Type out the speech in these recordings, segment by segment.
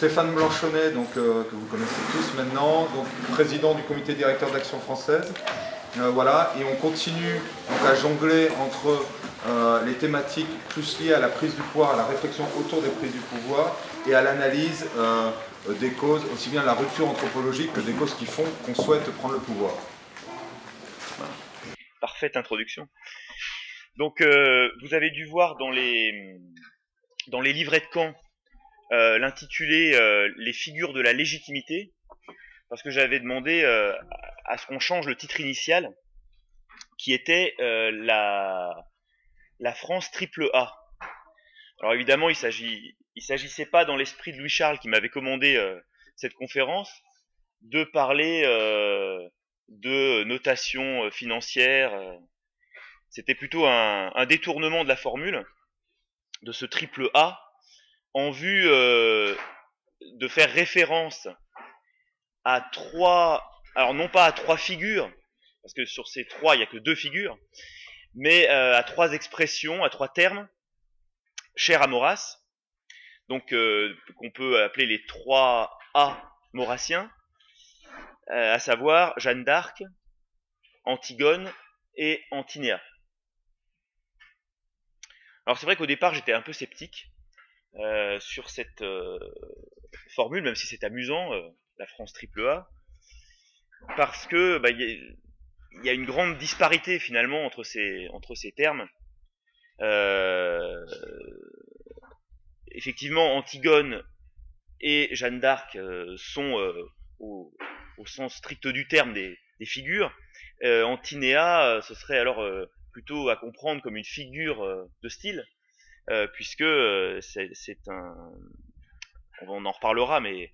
Stéphane Blanchonnet, donc, que vous connaissez tous maintenant, donc, président du comité directeur d'Action française. Voilà, et on continue donc, à jongler entre les thématiques plus liées à la prise du pouvoir, à la réflexion autour des prises du pouvoir et à l'analyse des causes, aussi bien la rupture anthropologique que des causes qui font qu'on souhaite prendre le pouvoir. Voilà. Parfaite introduction. Donc, vous avez dû voir dans les livrets de camp l'intitulé Les figures de la légitimité, parce que j'avais demandé à ce qu'on change le titre initial, qui était la France triple A. Alors évidemment, il s'agissait pas dans l'esprit de Louis Charles qui m'avait commandé cette conférence de parler de notation financière. C'était plutôt un détournement de la formule de ce triple A en vue de faire référence à alors non pas à trois figures, parce que sur ces trois, il n'y a que deux figures, mais à trois expressions, à trois termes, chers à Maurras, donc qu'on peut appeler les trois A maurrassiens, à savoir Jeanne d'Arc, Antigone et Antinéa. Alors c'est vrai qu'au départ, j'étais un peu sceptique sur cette formule, même si c'est amusant, la France triple A, parce que y a une grande disparité finalement entre ces termes. Effectivement, Antigone et Jeanne d'Arc sont au sens strict du terme des figures. Antinéa, ce serait alors plutôt à comprendre comme une figure de style, puisque c'est un, on en reparlera, mais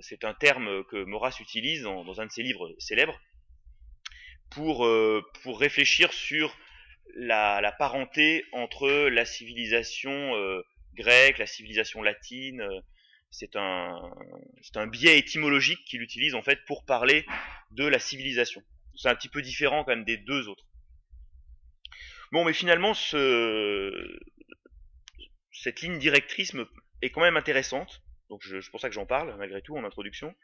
c'est un terme que Maurras utilise dans un de ses livres célèbres pour réfléchir sur la parenté entre la civilisation grecque, la civilisation latine. C'est un biais étymologique qu'il utilise en fait pour parler de la civilisation. C'est un petit peu différent quand même des deux autres. Bon, mais finalement, cette ligne directrice est quand même intéressante. Donc c'est pour ça que j'en parle malgré tout en introduction.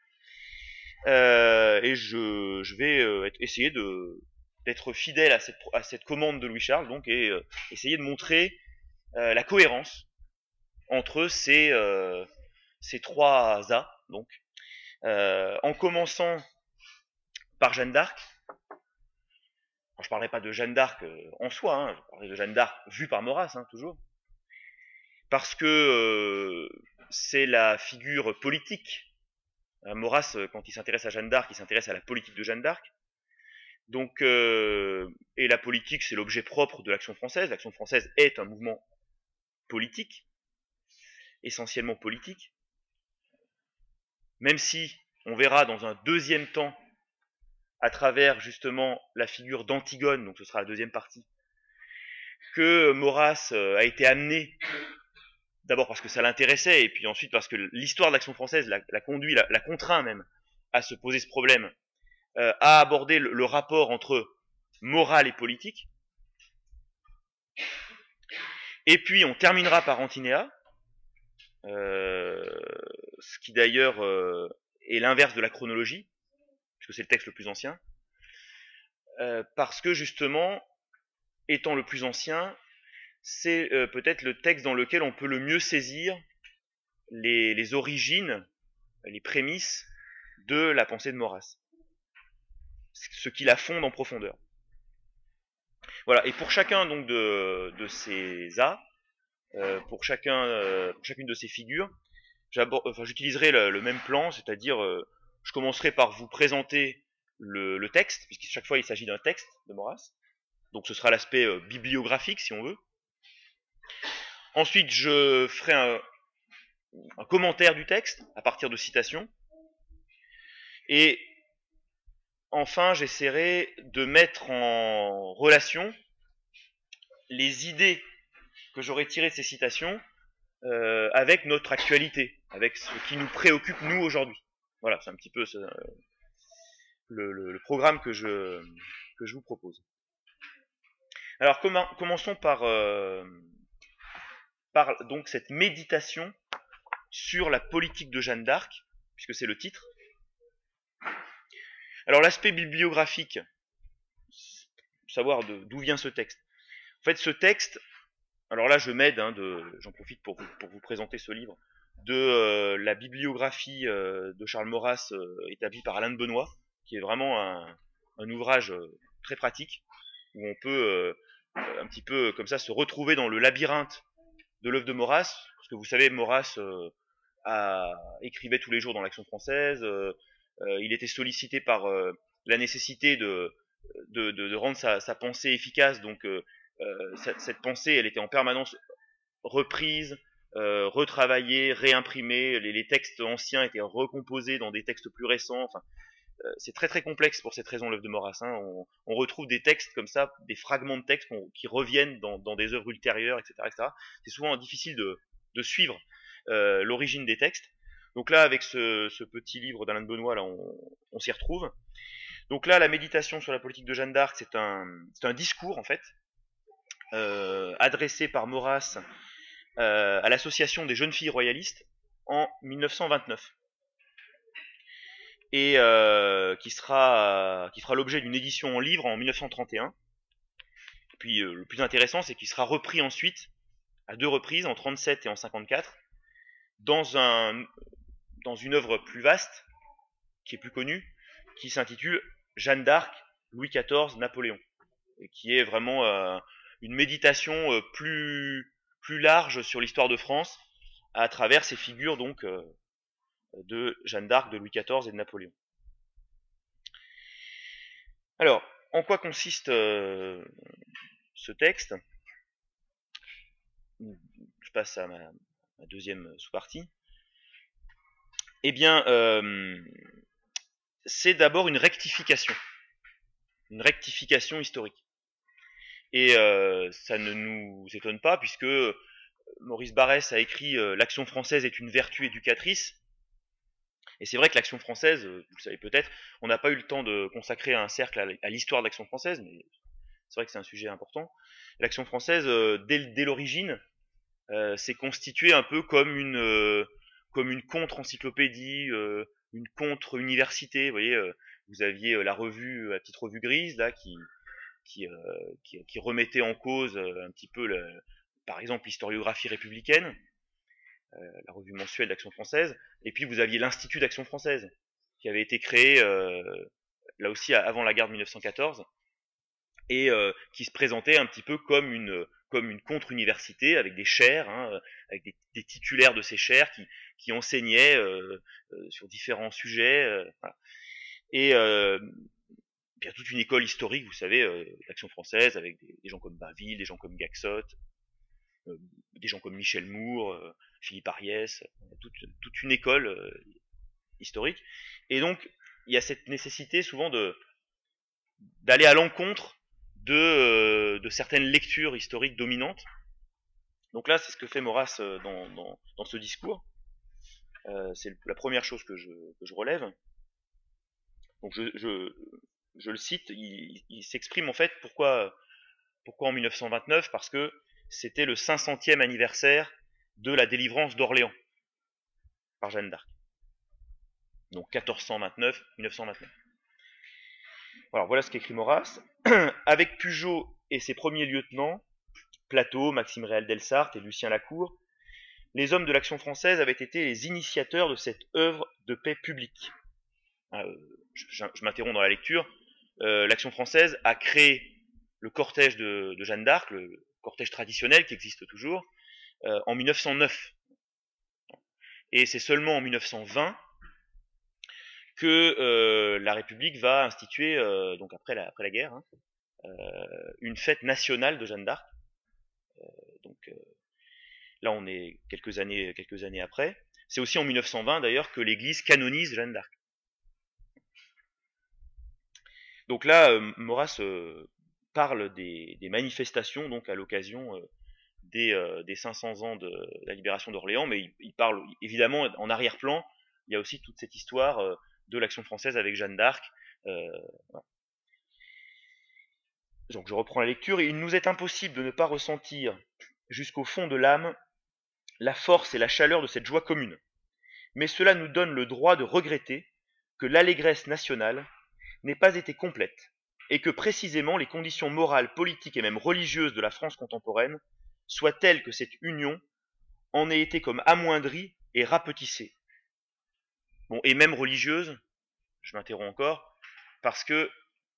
Et je vais essayer d'être fidèle à cette commande de Louis Charles, donc, et essayer de montrer la cohérence entre ces trois A, donc, en commençant par Jeanne d'Arc. Je ne parlerai pas de Jeanne d'Arc en soi, hein, je parlerai de Jeanne d'Arc vue par Maurras, hein, toujours, parce que c'est la figure politique. Maurras, quand il s'intéresse à Jeanne d'Arc, il s'intéresse à la politique de Jeanne d'Arc. Donc, et la politique, c'est l'objet propre de l'Action française. L'Action française est un mouvement politique, essentiellement politique, même si on verra dans un deuxième temps, à travers justement la figure d'Antigone, donc ce sera la deuxième partie, que Maurras a été amené, d'abord parce que ça l'intéressait, et puis ensuite parce que l'histoire de l'Action française l'a conduit, l'a contraint même à se poser ce problème, à aborder le rapport entre morale et politique. Et puis on terminera par Antinéa, ce qui d'ailleurs est l'inverse de la chronologie, puisque c'est le texte le plus ancien, parce que justement, étant le plus ancien, c'est peut-être le texte dans lequel on peut le mieux saisir les origines, les prémices de la pensée de Maurras, ce qui la fonde en profondeur. Voilà, et pour chacun donc de ces A, pour chacune de ces figures, j'utiliserai le même plan, c'est-à-dire je commencerai par vous présenter le texte, puisque chaque fois il s'agit d'un texte de Maurras, donc ce sera l'aspect bibliographique si on veut. Ensuite je ferai un commentaire du texte à partir de citations, et enfin j'essaierai de mettre en relation les idées que j'aurais tirées de ces citations avec notre actualité, avec ce qui nous préoccupe nous aujourd'hui. Voilà, c'est un petit peu le programme que je vous propose. Alors commençons par donc cette méditation sur la politique de Jeanne d'Arc, puisque c'est le titre. Alors l'aspect bibliographique, savoir d'où vient ce texte. En fait, ce texte, alors là je m'aide, j'en profite pour vous présenter ce livre, de la bibliographie de Charles Maurras établie par Alain de Benoît, qui est vraiment un ouvrage très pratique, où on peut un petit peu comme ça se retrouver dans le labyrinthe de l'œuvre de Maurras, parce que vous savez, Maurras écrivait tous les jours dans l'Action française, il était sollicité par la nécessité de rendre sa pensée efficace, donc cette pensée, elle était en permanence reprise, retravaillée, réimprimée, les textes anciens étaient recomposés dans des textes plus récents, enfin, c'est très très complexe pour cette raison l'œuvre de Maurras. On retrouve des textes comme ça, des fragments de textes qui reviennent dans des œuvres ultérieures, etc., etc. C'est souvent difficile de suivre l'origine des textes. Donc là, avec ce petit livre d'Alain de Benoît, là, on s'y retrouve. Donc là, la méditation sur la politique de Jeanne d'Arc, c'est un discours en fait, adressé par Maurras à l'association des jeunes filles royalistes en 1929. Et qui fera l'objet d'une édition en livre en 1931. Et puis le plus intéressant, c'est qu'il sera repris ensuite à 2 reprises, en 37 et en 54, dans une œuvre plus vaste, qui est plus connue, qui s'intitule Jeanne d'Arc, Louis XIV, Napoléon, et qui est vraiment une méditation plus large sur l'histoire de France, à travers ces figures donc de Jeanne d'Arc, de Louis XIV et de Napoléon. Alors, en quoi consiste ce texte? Je passe à ma deuxième sous-partie. Eh bien, c'est d'abord une rectification historique. Et ça ne nous étonne pas, puisque Maurice Barrès a écrit L'action française est une vertu éducatrice. Et c'est vrai que l'Action française, vous le savez peut-être, on n'a pas eu le temps de consacrer un cercle à l'histoire de l'Action française, mais c'est vrai que c'est un sujet important. L'Action française, dès l'origine, s'est constituée un peu comme une contre-encyclopédie, une contre-université. Vous voyez, vous aviez la petite revue grise là, qui remettait en cause un petit peu, par exemple, l'historiographie républicaine. La revue mensuelle d'Action française, et puis vous aviez l'Institut d'Action française, qui avait été créé là aussi avant la guerre de 1914, et qui se présentait un petit peu comme une contre-université, avec des chaires, avec des titulaires de ces chaires qui enseignaient sur différents sujets, voilà. Et bien toute une école historique, vous savez, d'Action française, avec des gens comme Bainville, des gens comme Gaxotte, des gens comme Michel Moore, Philippe Ariès, toute une école historique. Et donc, il y a cette nécessité souvent d'aller à l'encontre de certaines lectures historiques dominantes. Donc là, c'est ce que fait Maurras dans ce discours. C'est la première chose que je relève. Donc je le cite, il s'exprime en fait pourquoi en 1929, parce que c'était le 500e anniversaire de la délivrance d'Orléans par Jeanne d'Arc. Donc 1429-1929. Alors voilà ce qu'écrit Maurras. Avec Pugeot et ses premiers lieutenants, Plateau, Maxime Réal Delsarte et Lucien Lacour, les hommes de l'Action française avaient été les initiateurs de cette œuvre de paix publique. Je m'interromps dans la lecture. L'Action française a créé le cortège de Jeanne d'Arc, le cortège traditionnel qui existe toujours, en 1909. Et c'est seulement en 1920 que la République va instituer, donc après la guerre, une fête nationale de Jeanne d'Arc. Donc là, on est quelques années après. C'est aussi en 1920 d'ailleurs que l'Église canonise Jeanne d'Arc. Donc là, Maurras parle des manifestations donc à l'occasion des 500 ans de la libération d'Orléans, mais il parle évidemment en arrière-plan. Il y a aussi toute cette histoire de l'Action française avec Jeanne d'Arc. Voilà. Donc je reprends la lecture. Il nous est impossible de ne pas ressentir jusqu'au fond de l'âme la force et la chaleur de cette joie commune. Mais cela nous donne le droit de regretter que l'allégresse nationale n'ait pas été complète, et que précisément les conditions morales, politiques et même religieuses de la France contemporaine soient telles que cette union en ait été comme amoindrie et rapetissée. Bon, et même religieuse, je m'interromps encore, parce que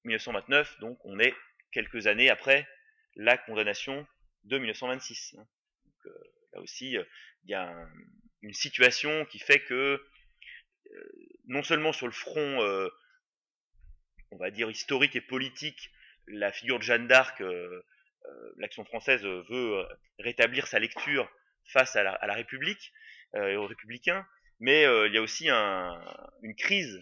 1929, donc on est quelques années après la condamnation de 1926. Donc, là aussi, il y a une situation qui fait que non seulement sur le front, on va dire historique et politique, la figure de Jeanne d'Arc, l'Action française veut rétablir sa lecture face à la République et aux républicains, mais il y a aussi une crise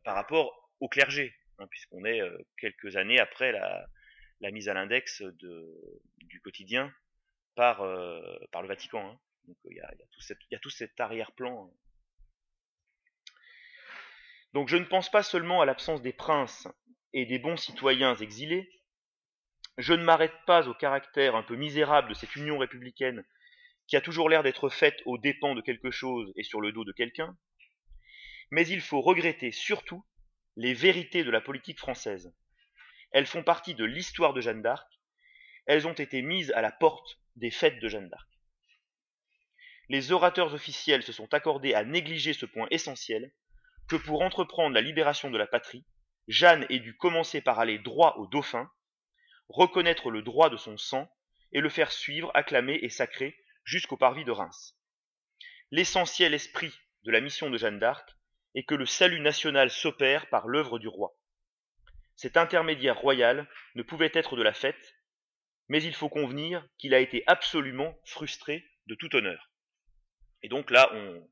par rapport au clergé, hein, puisqu'on est quelques années après la mise à l'index du quotidien par le Vatican. Hein. Donc il y a tout cet arrière-plan. Donc je ne pense pas seulement à l'absence des princes et des bons citoyens exilés, je ne m'arrête pas au caractère un peu misérable de cette union républicaine qui a toujours l'air d'être faite aux dépens de quelque chose et sur le dos de quelqu'un, mais il faut regretter surtout les vérités de la politique française. Elles font partie de l'histoire de Jeanne d'Arc, elles ont été mises à la porte des fêtes de Jeanne d'Arc. Les orateurs officiels se sont accordés à négliger ce point essentiel, que pour entreprendre la libération de la patrie, Jeanne ait dû commencer par aller droit au dauphin, reconnaître le droit de son sang et le faire suivre, acclamé et sacré jusqu'au parvis de Reims. L'essentiel esprit de la mission de Jeanne d'Arc est que le salut national s'opère par l'œuvre du roi. Cet intermédiaire royal ne pouvait être de la fête, mais il faut convenir qu'il a été absolument frustré de tout honneur. Et donc là, on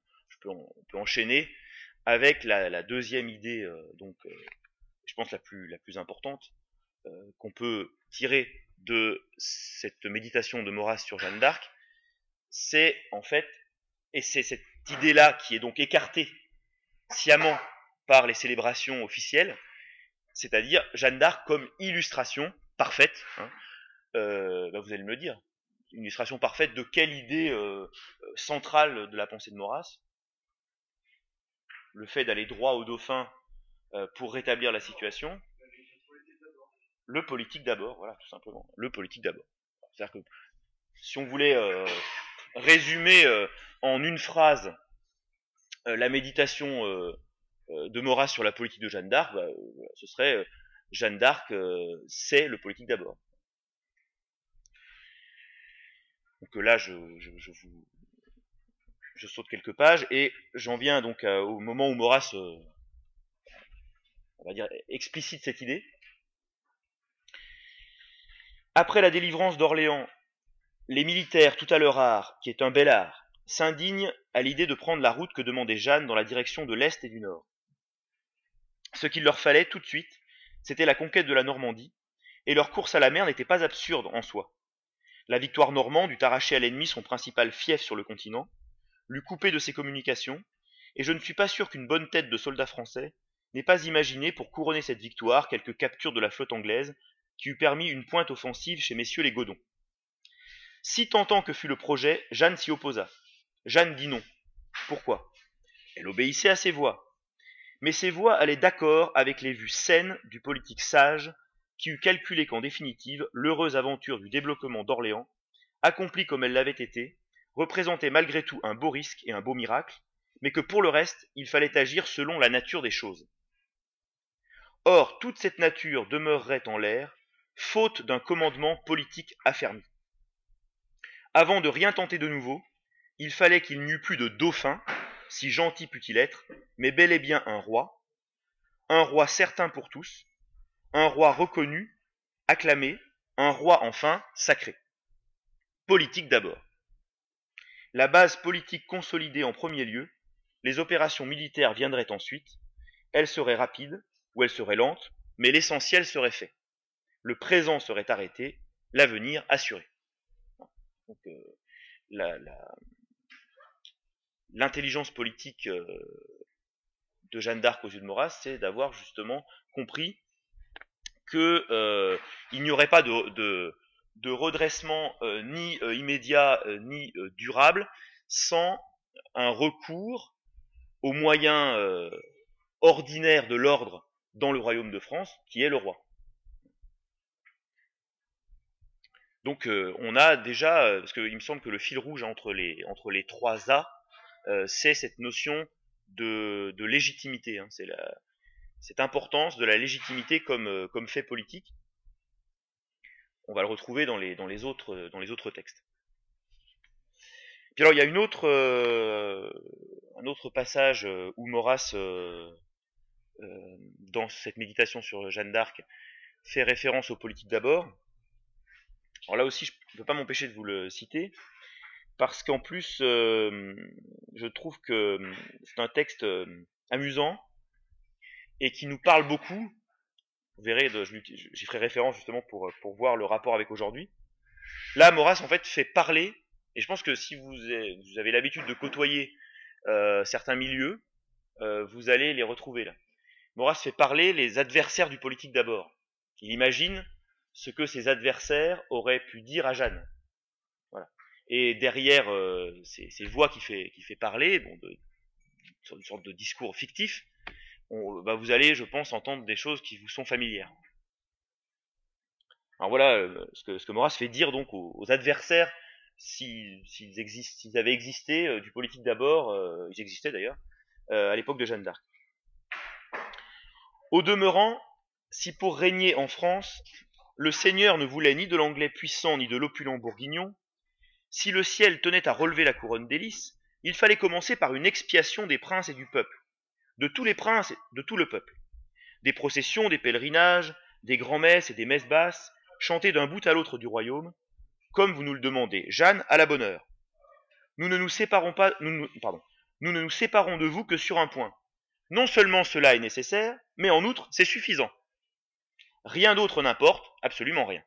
peut enchaîner avec la deuxième idée, je pense la plus importante, qu'on peut tirer de cette méditation de Maurras sur Jeanne d'Arc, c'est en fait, et c'est cette idée-là qui est donc écartée sciemment par les célébrations officielles, c'est-à-dire Jeanne d'Arc comme illustration parfaite, hein, vous allez me le dire, une illustration parfaite de quelle idée centrale de la pensée de Maurras? Le fait d'aller droit au dauphin pour rétablir la situation. Le politique d'abord, voilà, tout simplement. Le politique d'abord. C'est-à-dire que si on voulait résumer en une phrase la méditation de Maurras sur la politique de Jeanne d'Arc, ce serait Jeanne d'Arc, c'est le politique d'abord. Donc là, je saute quelques pages et j'en viens donc au moment où Maurras, on va dire, explicite cette idée. Après la délivrance d'Orléans, les militaires, tout à leur art, qui est un bel art, s'indignent à l'idée de prendre la route que demandait Jeanne dans la direction de l'Est et du Nord. Ce qu'il leur fallait tout de suite, c'était la conquête de la Normandie, et leur course à la mer n'était pas absurde en soi. La victoire normande eut arraché à l'ennemi son principal fief sur le continent, l'eût coupé de ses communications, et je ne suis pas sûr qu'une bonne tête de soldats français n'ait pas imaginé pour couronner cette victoire quelques captures de la flotte anglaise qui eût permis une pointe offensive chez messieurs les Godons. Si tentant que fut le projet, Jeanne s'y opposa. Jeanne dit non. Pourquoi? Elle obéissait à ses voix. Mais ces voix allaient d'accord avec les vues saines du politique sage qui eût calculé qu'en définitive, l'heureuse aventure du débloquement d'Orléans, accomplie comme elle l'avait été, représentait malgré tout un beau risque et un beau miracle, mais que pour le reste, il fallait agir selon la nature des choses. Or, toute cette nature demeurerait en l'air, faute d'un commandement politique affermi. Avant de rien tenter de nouveau, il fallait qu'il n'y eût plus de dauphin, si gentil pût-il être, mais bel et bien un roi certain pour tous, un roi reconnu, acclamé, un roi enfin sacré. Politique d'abord. La base politique consolidée en premier lieu, les opérations militaires viendraient ensuite, elles seraient rapides, ou elles seraient lentes, mais l'essentiel serait fait. Le présent serait arrêté, l'avenir assuré. Donc, l'intelligence politique de Jeanne d'Arc aux yeux de Maurras, c'est d'avoir justement compris que il n'y aurait pas de de redressement ni immédiat ni durable sans un recours aux moyens ordinaires de l'ordre dans le royaume de France, qui est le roi. Donc on a déjà, parce qu'il me semble que le fil rouge entre les trois A, c'est cette notion de légitimité, hein, c'est cette importance de la légitimité comme fait politique. On va le retrouver dans les autres textes. Puis alors il y a un autre passage où Maurras, dans cette méditation sur Jeanne d'Arc, fait référence aux politiques d'abord. Alors là aussi, je ne peux pas m'empêcher de vous le citer, parce qu'en plus, je trouve que c'est un texte amusant et qui nous parle beaucoup. Vous verrez, j'y ferai référence justement pour voir le rapport avec aujourd'hui. Là, Maurras, en fait, fait parler, et je pense que si vous avez l'habitude de côtoyer certains milieux, vous allez les retrouver là. Maurras fait parler les adversaires du politique d'abord. Il imagine ce que ses adversaires auraient pu dire à Jeanne. Voilà. Et derrière ces voix qui fait parler, bon, une sorte de discours fictif, vous allez, je pense, entendre des choses qui vous sont familières. Alors voilà ce que Maurras fait dire donc aux adversaires, s'ils avaient existé du politique d'abord, ils existaient d'ailleurs, à l'époque de Jeanne d'Arc. Au demeurant, si pour régner en France, le Seigneur ne voulait ni de l'anglais puissant ni de l'opulent bourguignon, si le ciel tenait à relever la couronne des lys, il fallait commencer par une expiation des princes et du peuple, de tous les princes et de tout le peuple. Des processions, des pèlerinages, des grands-messes et des messes basses, chantées d'un bout à l'autre du royaume, comme vous nous le demandez, Jeanne, à la bonne heure. Nous ne nous séparons de vous que sur un point. Non seulement cela est nécessaire, mais en outre, c'est suffisant. Rien d'autre n'importe, absolument rien.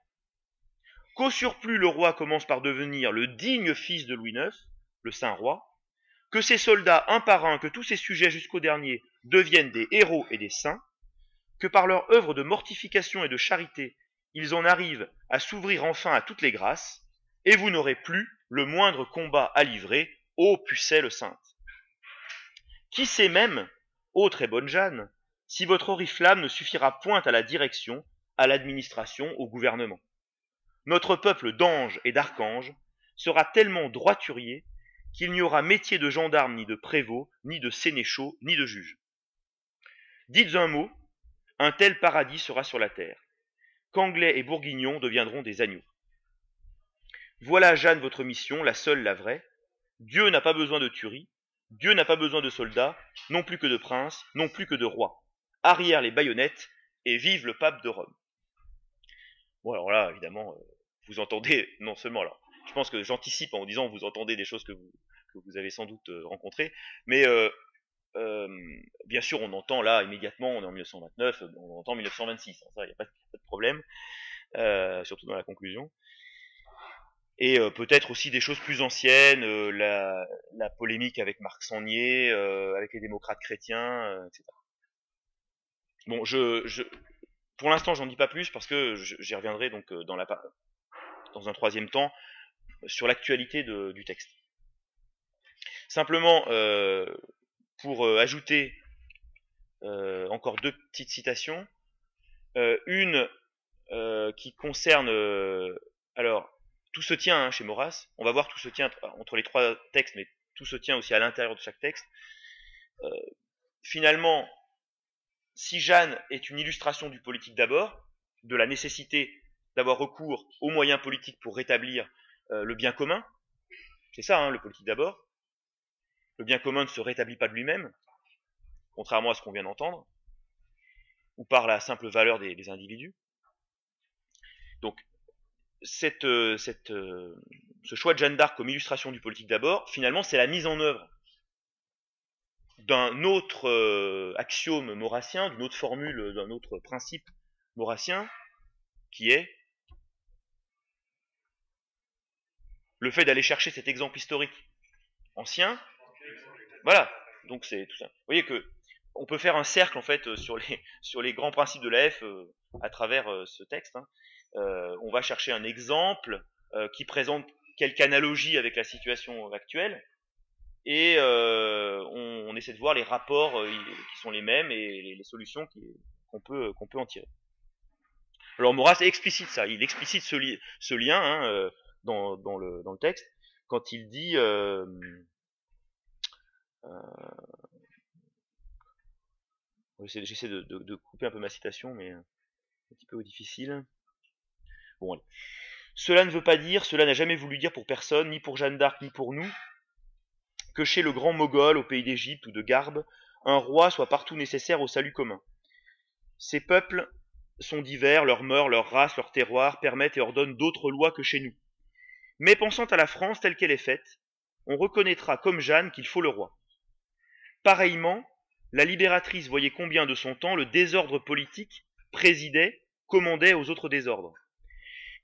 Qu'au surplus le roi commence par devenir le digne fils de Louis IX, le saint roi, que ses soldats un par un, que tous ses sujets jusqu'au dernier deviennent des héros et des saints, que par leur œuvre de mortification et de charité, ils en arrivent à s'ouvrir enfin à toutes les grâces, et vous n'aurez plus le moindre combat à livrer, ô pucelle sainte. Qui sait même, ô très bonne Jeanne, si votre oriflamme ne suffira point à la direction, à l'administration, au gouvernement. Notre peuple d'anges et d'archanges sera tellement droiturier qu'il n'y aura métier de gendarme, ni de prévôt, ni de sénéchaux, ni de juge. Dites un mot, un tel paradis sera sur la terre, qu'Anglais et Bourguignons deviendront des agneaux. Voilà, Jeanne, votre mission, la seule, la vraie. Dieu n'a pas besoin de tuerie, Dieu n'a pas besoin de soldats, non plus que de princes, non plus que de rois. Arrière les baïonnettes, et vive le pape de Rome. Bon, alors là, évidemment, vous entendez, non seulement, alors, je pense que j'anticipe en disant vous entendez des choses que vous avez sans doute rencontrées, mais bien sûr, on entend là, immédiatement, on est en 1929, on entend 1926, hein, ça, il n'y a pas de problème, surtout dans la conclusion. Et peut-être aussi des choses plus anciennes, la polémique avec Marc Sangnier, avec les démocrates chrétiens, etc. Bon, pour l'instant, j'en dis pas plus parce que j'y reviendrai donc dans un troisième temps sur l'actualité du texte. Simplement, pour ajouter encore deux petites citations, une qui concerne alors tout se tient chez Maurras. On va voir tout se tient entre les trois textes, mais tout se tient aussi à l'intérieur de chaque texte. Finalement, si Jeanne est une illustration du politique d'abord, de la nécessité d'avoir recours aux moyens politiques pour rétablir le bien commun, c'est ça, hein, le politique d'abord. Le bien commun ne se rétablit pas de lui-même, contrairement à ce qu'on vient d'entendre, ou par la simple valeur des individus. Donc, ce choix de Jeanne d'Arc comme illustration du politique d'abord, finalement, c'est la mise en œuvre d'un autre axiome maurrassien, d'une autre formule, d'un autre principe maurrassien, qui est le fait d'aller chercher cet exemple historique ancien. Voilà, donc c'est tout ça. Vous voyez que on peut faire un cercle en fait sur les grands principes de la F à travers ce texte. Hein. on va chercher un exemple qui présente quelque analogie avec la situation actuelle, et on essaie de voir les rapports qui sont les mêmes et les solutions qu'on peut en tirer. Alors Maurras explicite ça, il explicite ce lien hein, dans le texte, quand il dit j'essaie de couper un peu ma citation, mais un petit peu difficile. Bon, allez. Cela ne veut pas dire, cela n'a jamais voulu dire pour personne, ni pour Jeanne d'Arc, ni pour nous, que chez le grand Mogol, au pays d'Égypte ou de Garbe, un roi soit partout nécessaire au salut commun. Ces peuples sont divers, leurs mœurs, leur race, leur terroir permettent et ordonnent d'autres lois que chez nous. Mais pensant à la France telle qu'elle est faite, on reconnaîtra comme Jeanne qu'il faut le roi. Pareillement, la libératrice voyait combien de son temps le désordre politique présidait, commandait aux autres désordres.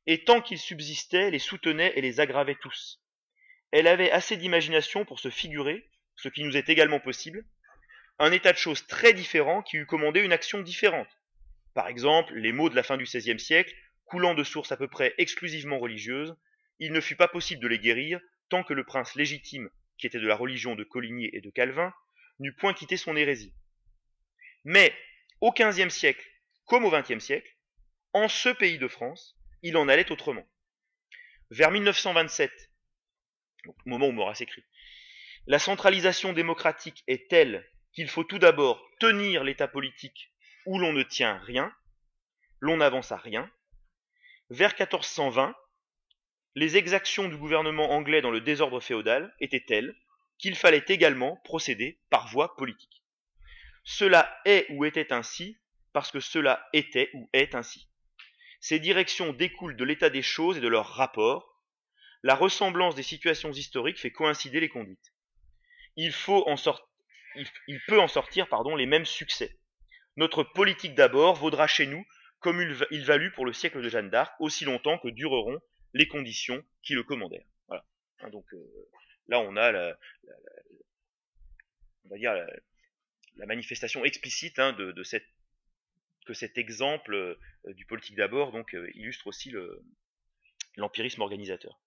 Et tant qu'il subsistait, les soutenait et les aggravait tous. Elle avait assez d'imagination pour se figurer, ce qui nous est également possible, un état de choses très différent qui eût commandé une action différente. Par exemple, les mots de la fin du XVIe siècle, coulant de sources à peu près exclusivement religieuses, il ne fut pas possible de les guérir tant que le prince légitime, qui était de la religion de Coligny et de Calvin, n'eût point quitté son hérésie. Mais, au XVe siècle, comme au XXe siècle, en ce pays de France, il en allait autrement. Vers 1927, au moment où Maurras écrit, la centralisation démocratique est telle qu'il faut tout d'abord tenir l'état politique où l'on ne tient rien, l'on n'avance à rien. Vers 1420, les exactions du gouvernement anglais dans le désordre féodal étaient telles qu'il fallait également procéder par voie politique. Cela est ou était ainsi parce que cela était ou est ainsi. Ces directions découlent de l'état des choses et de leurs rapports. La ressemblance des situations historiques fait coïncider les conduites. Il peut en sortir les mêmes succès. Notre politique d'abord vaudra chez nous comme il valut pour le siècle de Jeanne d'Arc, aussi longtemps que dureront les conditions qui le commandèrent. Voilà. Hein, donc là on a la manifestation explicite hein, que cet exemple du politique d'abord donc illustre aussi l'empirisme organisateur.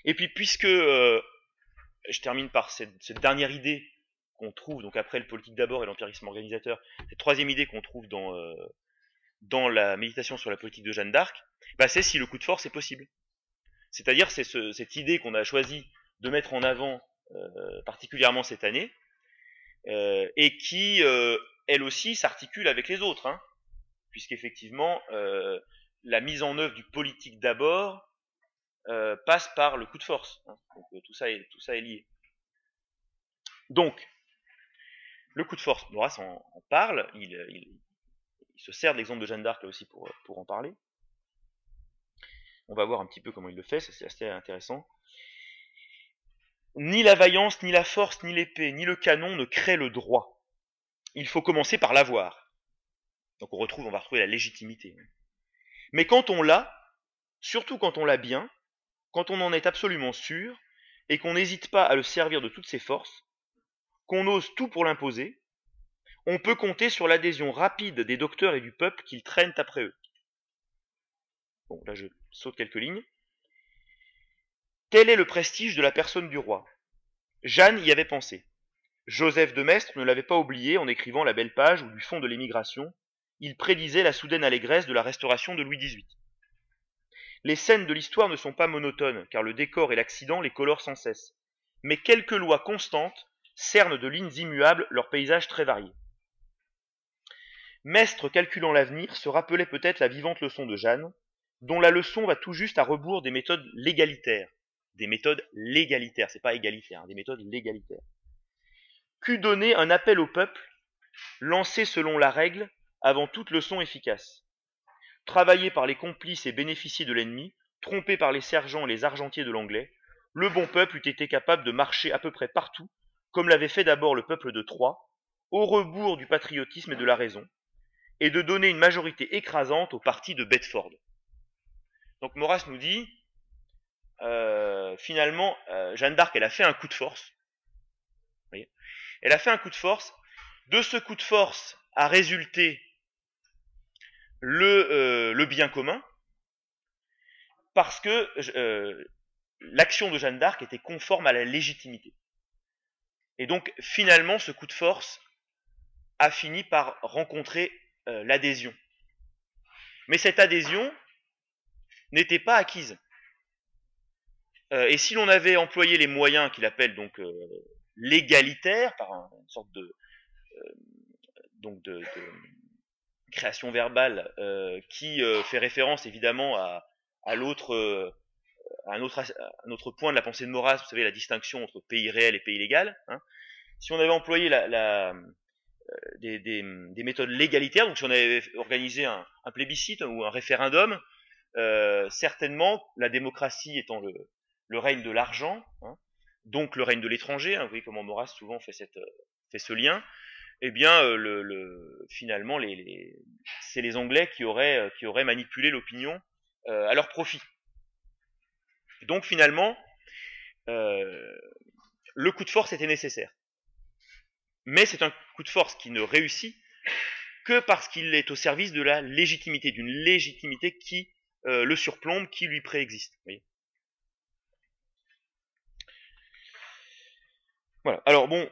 Et puis puisque je termine par cette dernière idée qu'on trouve donc après le politique d'abord et l'empirisme organisateur, cette troisième idée qu'on trouve dans la méditation sur la politique de Jeanne d'Arc, bah c'est si le coup de force est possible. C'est-à-dire c'est cette idée qu'on a choisi de mettre en avant particulièrement cette année et qui elle aussi s'articule avec les autres, hein, puisqu'effectivement la mise en œuvre du politique d'abord passe par le coup de force. Hein. Donc tout ça est lié. Donc le coup de force, Maurras en parle, il se sert de l'exemple de Jeanne d'Arc là aussi pour en parler. On va voir un petit peu comment il le fait, c'est assez intéressant. Ni la vaillance, ni la force, ni l'épée, ni le canon ne créent le droit. Il faut commencer par l'avoir. Donc on va retrouver la légitimité. Mais quand on l'a, surtout quand on l'a bien, quand on en est absolument sûr, et qu'on n'hésite pas à le servir de toutes ses forces, qu'on ose tout pour l'imposer, on peut compter sur l'adhésion rapide des docteurs et du peuple qu'ils traînent après eux. Bon, là je saute quelques lignes. Tel est le prestige de la personne du roi. Jeanne y avait pensé. Joseph de Maistre ne l'avait pas oublié en écrivant la belle page où du fond de l'émigration, il prédisait la soudaine allégresse de la restauration de Louis XVIII. Les scènes de l'histoire ne sont pas monotones, car le décor et l'accident les colorent sans cesse. Mais quelques lois constantes cernent de lignes immuables leur paysage très varié. Maistre calculant l'avenir se rappelait peut-être la vivante leçon de Jeanne, dont la leçon va tout juste à rebours des méthodes légalitaires. Des méthodes légalitaires, c'est pas égalitaire, hein, des méthodes légalitaires. Qu'eût donné un appel au peuple, lancé selon la règle, avant toute leçon efficace. Travaillé par les complices et bénéficié de l'ennemi, trompé par les sergents et les argentiers de l'anglais, le bon peuple eût été capable de marcher à peu près partout, comme l'avait fait d'abord le peuple de Troie, au rebours du patriotisme et de la raison, et de donner une majorité écrasante au parti de Bedford. Donc Maurras nous dit, finalement, Jeanne d'Arc, elle a fait un coup de force. Vous voyez, elle a fait un coup de force. De ce coup de force a résulté le bien commun, parce que l'action de Jeanne d'Arc était conforme à la légitimité. Et donc, finalement, ce coup de force a fini par rencontrer l'adhésion. Mais cette adhésion n'était pas acquise. Et si l'on avait employé les moyens qu'il appelle donc l'égalitaire, par une sorte de création verbale qui fait référence évidemment à l'autre à un autre point de la pensée de Maurras, vous savez, la distinction entre pays réel et pays légal. Hein. Si on avait employé des méthodes légalitaires, donc si on avait organisé un plébiscite ou un référendum, certainement la démocratie étant le règne de l'argent, hein, donc le règne de l'étranger, hein, vous voyez comment Maurras souvent fait ce lien, eh bien finalement c'est les Anglais qui auraient manipulé l'opinion à leur profit. Donc finalement, le coup de force était nécessaire. Mais c'est un coup de force qui ne réussit que parce qu'il est au service de la légitimité, d'une légitimité qui le surplombe, qui lui préexiste. Vous voyez. Voilà. Alors bon,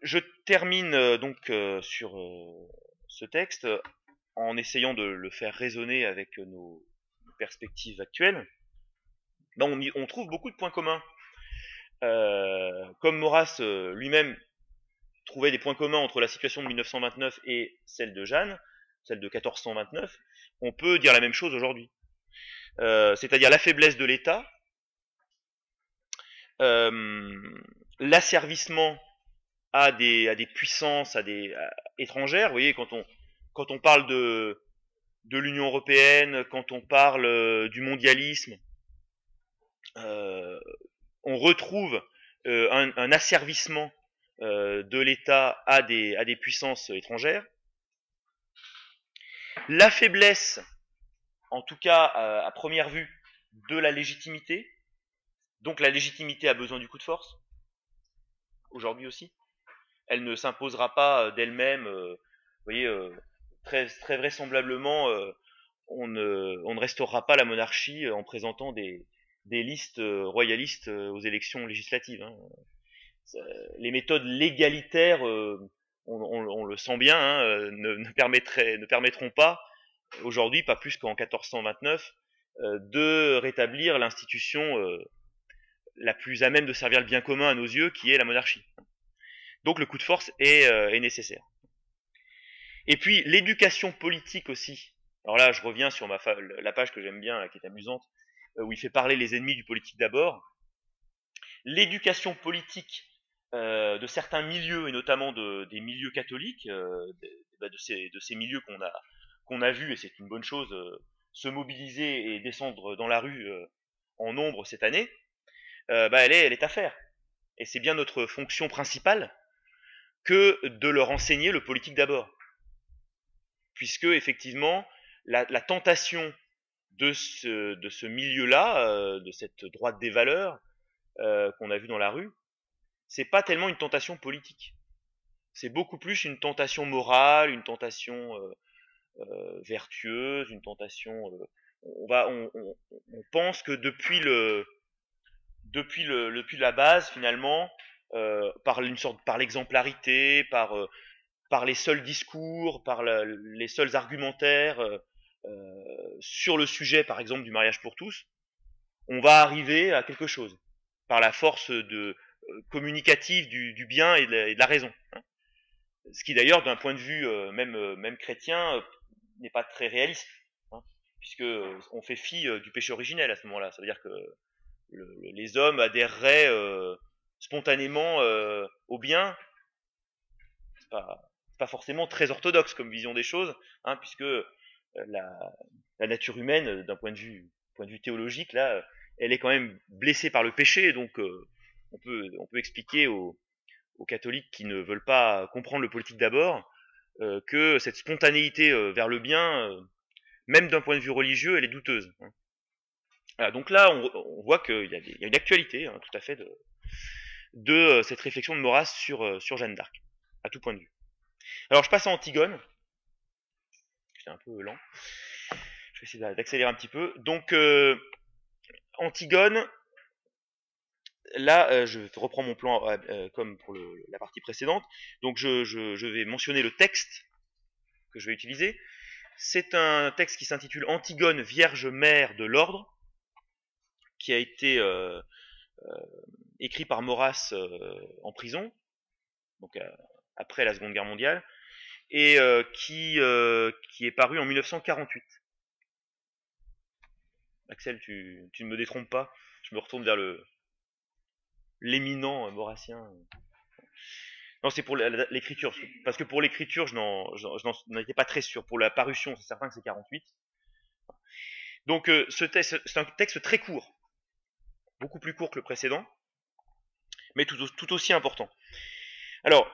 je termine donc sur ce texte en essayant de le faire résonner avec nos perspectives actuelles. Ben, on trouve beaucoup de points communs. Comme Maurras lui-même trouvait des points communs entre la situation de 1929 et celle de Jeanne, celle de 1429, on peut dire la même chose aujourd'hui. C'est-à-dire la faiblesse de l'État, l'asservissement à des puissances, étrangères. Vous voyez, quand on parle de l'Union européenne, quand on parle du mondialisme, on retrouve un asservissement de l'État à des puissances étrangères. La faiblesse, en tout cas à première vue, de la légitimité. Donc la légitimité a besoin du coup de force, aujourd'hui aussi. Elle ne s'imposera pas d'elle-même, vous voyez, très, très vraisemblablement, on ne restaurera pas la monarchie en présentant des listes royalistes aux élections législatives. Hein. Les méthodes légalitaires, on le sent bien, hein, ne permettront pas, aujourd'hui, pas plus qu'en 1429, de rétablir l'institution la plus à même de servir le bien commun à nos yeux, qui est la monarchie. Donc le coup de force est nécessaire. Et puis l'éducation politique aussi. Alors là, je reviens sur la page que j'aime bien, là, qui est amusante, où il fait parler les ennemis du politique d'abord. L'éducation politique de certains milieux, et notamment des milieux catholiques, de ces milieux qu'on a vus, et c'est une bonne chose, se mobiliser et descendre dans la rue en nombre cette année, elle est à faire. Et c'est bien notre fonction principale que de leur enseigner le politique d'abord. Puisque, effectivement, la tentation de ce milieu-là, de cette droite des valeurs qu'on a vu dans la rue, c'est pas tellement une tentation politique. C'est beaucoup plus une tentation morale, une tentation vertueuse, une tentation... on pense que depuis la base, finalement, par l'exemplarité, par les seuls discours, par les seuls argumentaires sur le sujet, par exemple, du mariage pour tous, on va arriver à quelque chose, par la force communicative du bien et de la raison. Hein. Ce qui d'ailleurs, d'un point de vue même chrétien, n'est pas très réaliste, hein, puisque on fait fi du péché originel à ce moment-là. Ça veut dire que les hommes adhéreraient spontanément au bien. C'est pas forcément très orthodoxe comme vision des choses, hein, puisque la nature humaine, d'un point de vue théologique, là, elle est quand même blessée par le péché, donc on peut expliquer aux catholiques qui ne veulent pas comprendre le politique d'abord que cette spontanéité vers le bien, même d'un point de vue religieux, elle est douteuse. Hein. Voilà, donc là, on voit qu'il y a une actualité, hein, tout à fait, de cette réflexion de Maurras sur Jeanne d'Arc, à tout point de vue. Alors je passe à Antigone. j'étais un peu lent. Je vais essayer d'accélérer un petit peu. Donc, Antigone, là, je reprends mon plan comme pour la partie précédente. Donc, je vais mentionner le texte que je vais utiliser. C'est un texte qui s'intitule Antigone, Vierge Mère de l'Ordre, qui a été écrit par Maurras en prison, donc après la Seconde Guerre mondiale, et qui est paru en 1948. Axel, tu ne me détrompes pas, je me retourne vers l'éminent maurassien. Non, c'est pour l'écriture, parce que pour l'écriture, je n'en étais pas très sûr. Pour la parution, c'est certain que c'est 48. Donc ce texte, c'est un texte très court, beaucoup plus court que le précédent, mais tout aussi important. Alors,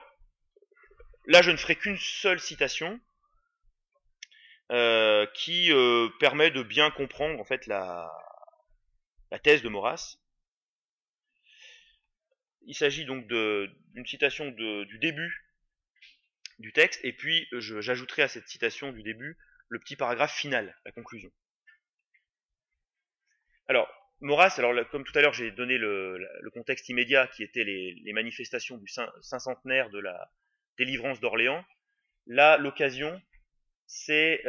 là, je ne ferai qu'une seule citation qui permet de bien comprendre en fait la thèse de Maurras. Il s'agit donc d'une citation du début du texte, et puis j'ajouterai à cette citation du début le petit paragraphe final, la conclusion. Alors, Maurras, comme tout à l'heure j'ai donné le contexte immédiat qui était les manifestations du cinquantenaire de la délivrance d'Orléans. Là, l'occasion, c'est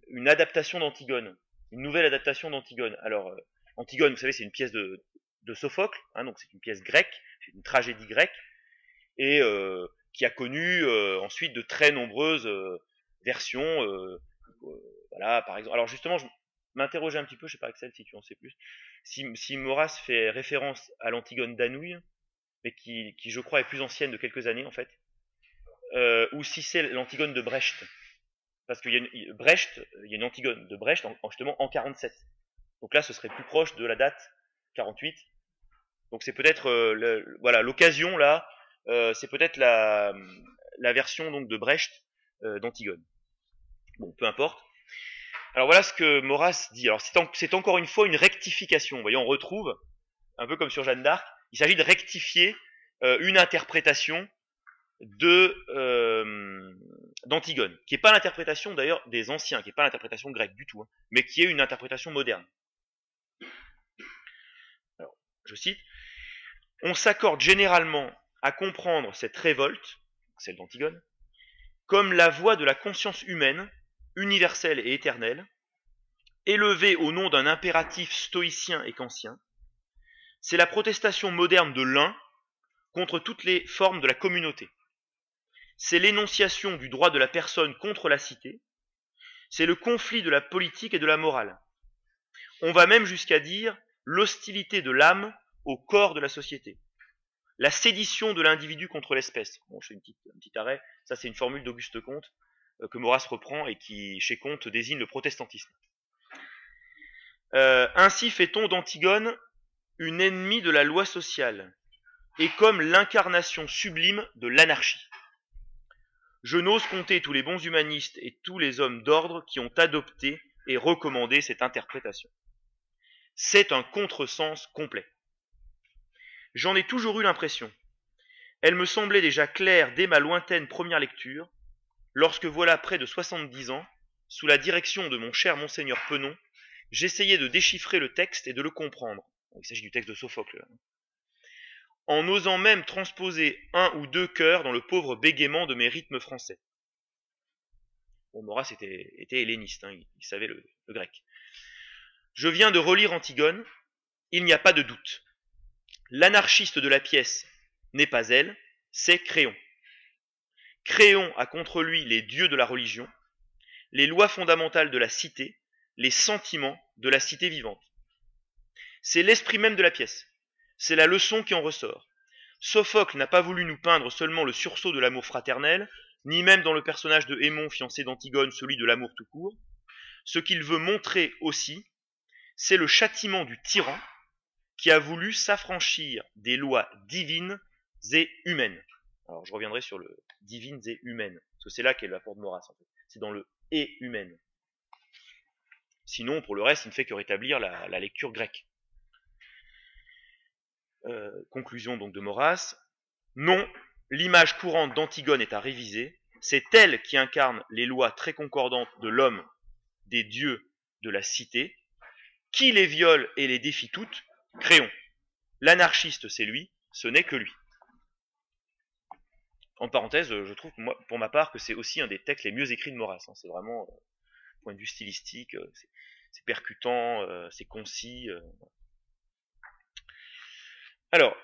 une adaptation d'Antigone, une nouvelle adaptation d'Antigone. Alors, Antigone, vous savez, c'est une pièce de Sophocle, hein, donc c'est une pièce grecque, c'est une tragédie grecque, et qui a connu ensuite de très nombreuses versions. Voilà, par exemple. Alors justement, je m'interrogeais un petit peu, je sais pas Axel si tu en sais plus, si Maurras fait référence à l'Antigone d'Anouilh, mais qui je crois est plus ancienne de quelques années en fait, ou si c'est l'Antigone de Brecht. Parce qu'il y a une Antigone de Brecht justement en 47. Donc là, ce serait plus proche de la date 48. Donc c'est peut-être voilà l'occasion là, c'est peut-être la version donc de Brecht d'Antigone. Bon, peu importe. Alors voilà ce que Maurras dit. Alors c'est encore une fois une rectification. Vous voyez, on retrouve un peu comme sur Jeanne d'Arc. Il s'agit de rectifier une interprétation d'Antigone, qui n'est pas l'interprétation d'ailleurs des anciens, qui n'est pas l'interprétation grecque du tout, hein, mais qui est une interprétation moderne. Alors, je cite, « On s'accorde généralement à comprendre cette révolte, celle d'Antigone, comme la voix de la conscience humaine, universelle et éternelle, élevée au nom d'un impératif stoïcien et kantien. C'est la protestation moderne de l'un contre toutes les formes de la communauté. C'est l'énonciation du droit de la personne contre la cité. C'est le conflit de la politique et de la morale. On va même jusqu'à dire l'hostilité de l'âme au corps de la société. La sédition de l'individu contre l'espèce. » Bon, je fais un petit arrêt. Ça, c'est une formule d'Auguste Comte que Maurras reprend et qui, chez Comte, désigne le protestantisme. Ainsi fait-on d'Antigone une ennemie de la loi sociale et comme l'incarnation sublime de l'anarchie. Je n'ose compter tous les bons humanistes et tous les hommes d'ordre qui ont adopté et recommandé cette interprétation. C'est un contresens complet. J'en ai toujours eu l'impression. Elle me semblait déjà claire dès ma lointaine première lecture, lorsque voilà près de 70 ans, sous la direction de mon cher monseigneur Penon, j'essayais de déchiffrer le texte et de le comprendre. Il s'agit du texte de Sophocle. En osant même transposer un ou deux chœurs dans le pauvre bégaiement de mes rythmes français. Bon, Maurras était helléniste, hein, il savait le grec. Je viens de relire Antigone, il n'y a pas de doute. L'anarchiste de la pièce n'est pas elle, c'est Créon. Créon a contre lui les dieux de la religion, les lois fondamentales de la cité, les sentiments de la cité vivante. C'est l'esprit même de la pièce. C'est la leçon qui en ressort. Sophocle n'a pas voulu nous peindre seulement le sursaut de l'amour fraternel, ni même dans le personnage de Hémon, fiancé d'Antigone, celui de l'amour tout court. Ce qu'il veut montrer aussi, c'est le châtiment du tyran qui a voulu s'affranchir des lois divines et humaines. Alors je reviendrai sur le divines et humaines, parce que c'est là qu'est l'apport de Maurras en fait. C'est dans le et humaine. Sinon, pour le reste, il ne fait que rétablir la lecture grecque. Conclusion donc de Maurras. Non, l'image courante d'Antigone est à réviser. c'est elle qui incarne les lois très concordantes de l'homme, des dieux, de la cité. Qui les viole et les défie toutes? Créon. L'anarchiste, c'est lui, ce n'est que lui. En parenthèse, je trouve, moi, pour ma part, que c'est aussi un des textes les mieux écrits de Maurras. C'est vraiment, point de vue stylistique, c'est percutant, c'est concis. Alors,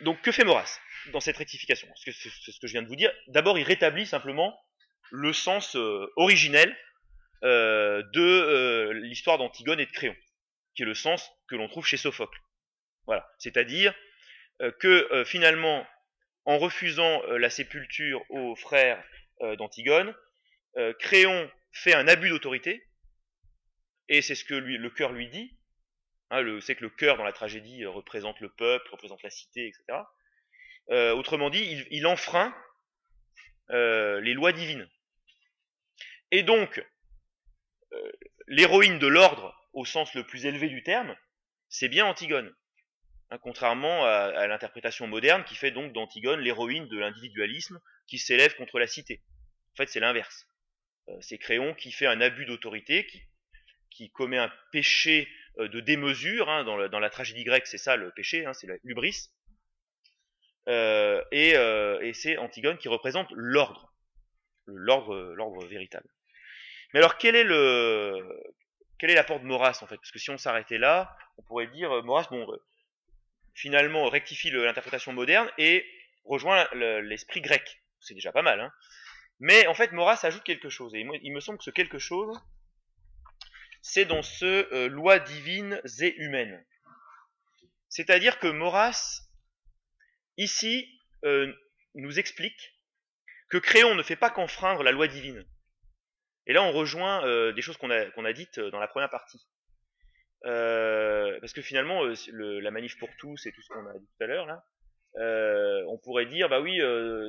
donc que fait Maurras dans cette rectification? C'est ce que je viens de vous dire. D'abord, il rétablit simplement le sens originel de l'histoire d'Antigone et de Créon, qui est le sens que l'on trouve chez Sophocle. Voilà, c'est-à-dire que finalement, en refusant la sépulture aux frères d'Antigone, Créon fait un abus d'autorité, et c'est ce que le chœur lui dit. Hein, c'est que le chœur dans la tragédie représente le peuple, représente la cité, etc. Autrement dit, il enfreint les lois divines. Et donc, l'héroïne de l'ordre, au sens le plus élevé du terme, c'est bien Antigone. Hein, contrairement à l'interprétation moderne qui fait donc d'Antigone l'héroïne de l'individualisme qui s'élève contre la cité. En fait, c'est l'inverse. C'est Créon qui fait un abus d'autorité, qui commet un péché de démesure. Hein, dans la tragédie grecque, c'est ça le péché, hein, c'est la hubris. Et c'est Antigone qui représente l'ordre, l'ordre véritable. Mais alors, quel est l'apport de Maurras, en fait? Parce que si on s'arrêtait là, on pourrait dire, Maurras, finalement, rectifie l'interprétation moderne et rejoint l'esprit grec. C'est déjà pas mal, hein. Mais en fait, Maurras ajoute quelque chose. Et il me semble que ce quelque chose, c'est dans ce lois divines et humaines. C'est-à-dire que Maurras, ici, nous explique que Créon ne fait pas qu'enfreindre la loi divine. Et là, on rejoint des choses qu'on a dites dans la première partie. Parce que finalement, la manif pour tous et tout ce qu'on a dit tout à l'heure, là, on pourrait dire, bah oui,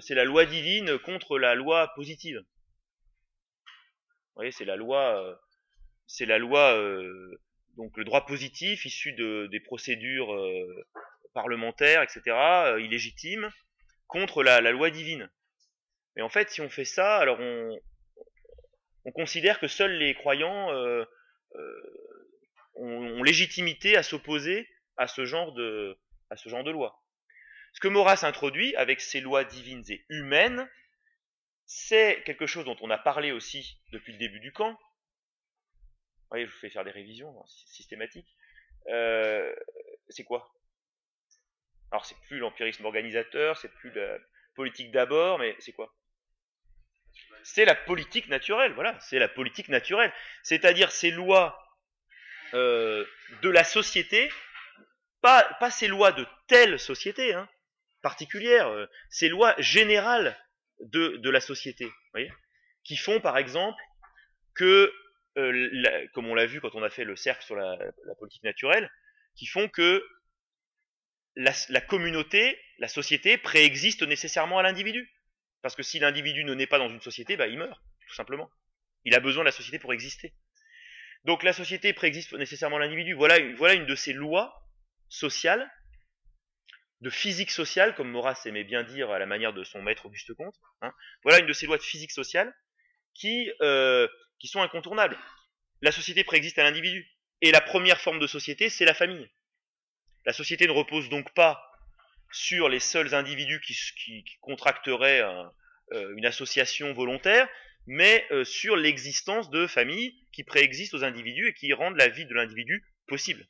c'est la loi divine contre la loi positive. Vous voyez, c'est la loi, donc le droit positif issu des procédures parlementaires, etc., illégitimes, contre la loi divine. Et en fait, si on fait ça, alors on considère que seuls les croyants ont légitimité à s'opposer à ce genre de loi. Ce que Maurras introduit avec ses lois divines et humaines, c'est quelque chose dont on a parlé aussi depuis le début du camp. Vous voyez, je vous fais faire des révisions systématiques. C'est quoi? Alors, c'est plus l'empirisme organisateur, c'est plus la politique d'abord, mais c'est quoi? C'est la politique naturelle, voilà, c'est la politique naturelle. C'est-à-dire ces lois de la société, pas ces lois de telle société, hein, particulière, ces lois générales de la société, vous voyez, qui font par exemple que, comme on l'a vu quand on a fait le cercle sur la politique naturelle, qui font que la communauté, la société préexiste nécessairement à l'individu. Parce que si l'individu ne naît pas dans une société, bah, il meurt, tout simplement. Il a besoin de la société pour exister. Donc la société préexiste nécessairement à l'individu. Voilà une de ces lois sociales, de physique sociale, comme Maurras aimait bien dire à la manière de son maître Auguste Comte. Hein. Voilà une de ces lois de physique sociale qui sont incontournables. La société préexiste à l'individu. Et la première forme de société, c'est la famille. La société ne repose donc pas sur les seuls individus qui contracteraient une association volontaire, mais sur l'existence de familles qui préexistent aux individus et qui rendent la vie de l'individu possible.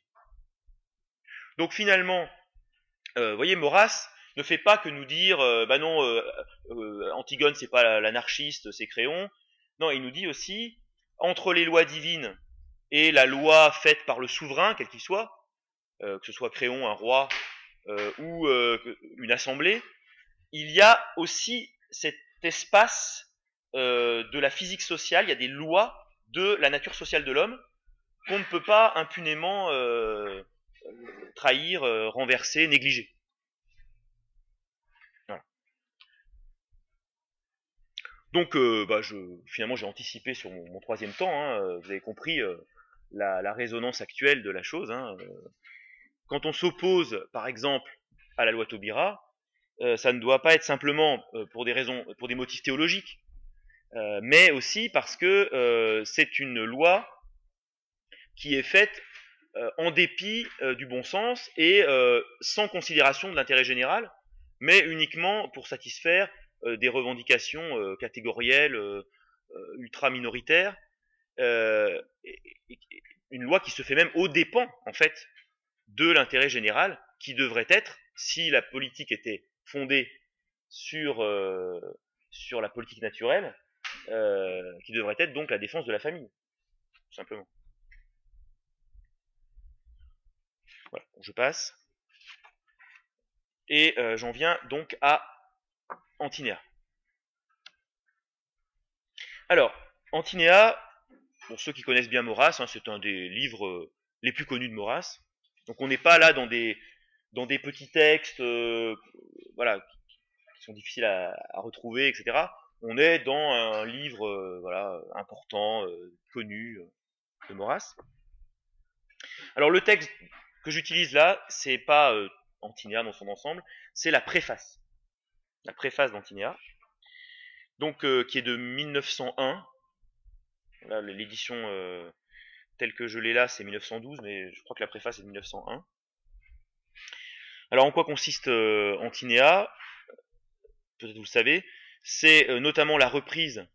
Donc finalement, vous voyez, Maurras ne fait pas que nous dire, bah non, Antigone c'est pas l'anarchiste, c'est Créon. Non, il nous dit aussi, entre les lois divines et la loi faite par le souverain, quel qu'il soit, que ce soit Créon, un roi, ou une assemblée, il y a aussi cet espace de la physique sociale, il y a des lois de la nature sociale de l'homme qu'on ne peut pas impunément trahir, renverser, négliger. Voilà. Donc, finalement, j'ai anticipé sur mon troisième temps. Hein, vous avez compris la résonance actuelle de la chose. Hein, quand on s'oppose, par exemple, à la loi Taubira, ça ne doit pas être simplement pour des motifs théologiques, mais aussi parce que c'est une loi qui est faite en dépit du bon sens et sans considération de l'intérêt général, mais uniquement pour satisfaire des revendications catégorielles ultra minoritaires, une loi qui se fait même aux dépens en fait de l'intérêt général, qui devrait être, si la politique était fondée sur la politique naturelle, qui devrait être donc la défense de la famille, tout simplement. Voilà, je passe. Et j'en viens donc à Antinéa. Alors, Antinéa, pour ceux qui connaissent bien Maurras, hein, c'est un des livres les plus connus de Maurras. Donc on n'est pas là dans des petits textes voilà, qui sont difficiles à retrouver, etc. On est dans un livre voilà, important, connu de Maurras. Alors le texte que j'utilise là, c'est pas Antinéa dans son ensemble, c'est la préface d'Antinéa, donc qui est de 1901. Là, l'édition telle que je l'ai là, c'est 1912, mais je crois que la préface est de 1901. Alors en quoi consiste Antinéa? Peut-être vous le savez, c'est notamment la reprise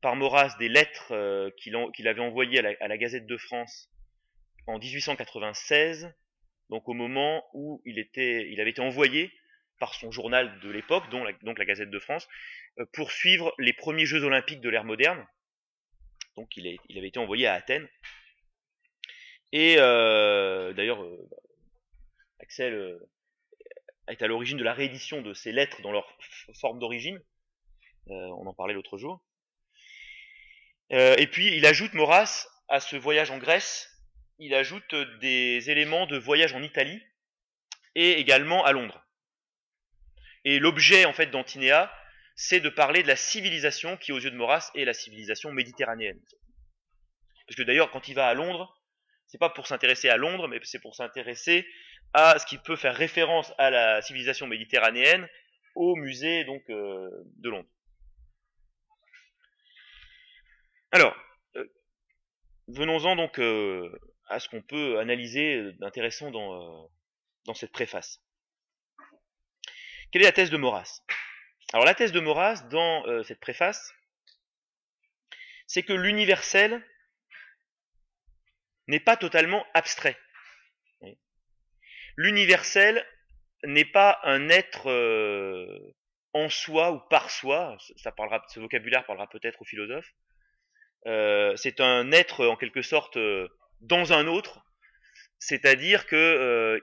par Maurras des lettres qu'il avait envoyées à la Gazette de France en 1896, donc au moment où il avait été envoyé par son journal de l'époque, donc la Gazette de France, pour suivre les premiers Jeux Olympiques de l'ère moderne. Donc il avait été envoyé à Athènes. Et d'ailleurs, Axel est à l'origine de la réédition de ces lettres dans leur forme d'origine. On en parlait l'autre jour. Et puis il ajoute, Maurras, à ce voyage en Grèce, il ajoute des éléments de voyage en Italie et également à Londres. Et l'objet en fait d'Antinéa, c'est de parler de la civilisation qui, aux yeux de Maurras, est la civilisation méditerranéenne. Parce que d'ailleurs, quand il va à Londres, c'est pas pour s'intéresser à Londres, mais c'est pour s'intéresser à ce qui peut faire référence à la civilisation méditerranéenne au musée donc de Londres. Alors, venons-en donc à ce qu'on peut analyser d'intéressant dans cette préface. Quelle est la thèse de Maurras? Alors la thèse de Maurras dans cette préface, c'est que l'universel n'est pas totalement abstrait. L'universel n'est pas un être en soi ou par soi, ce vocabulaire parlera peut-être aux philosophes. C'est un être en quelque sorte dans un autre, c'est-à-dire que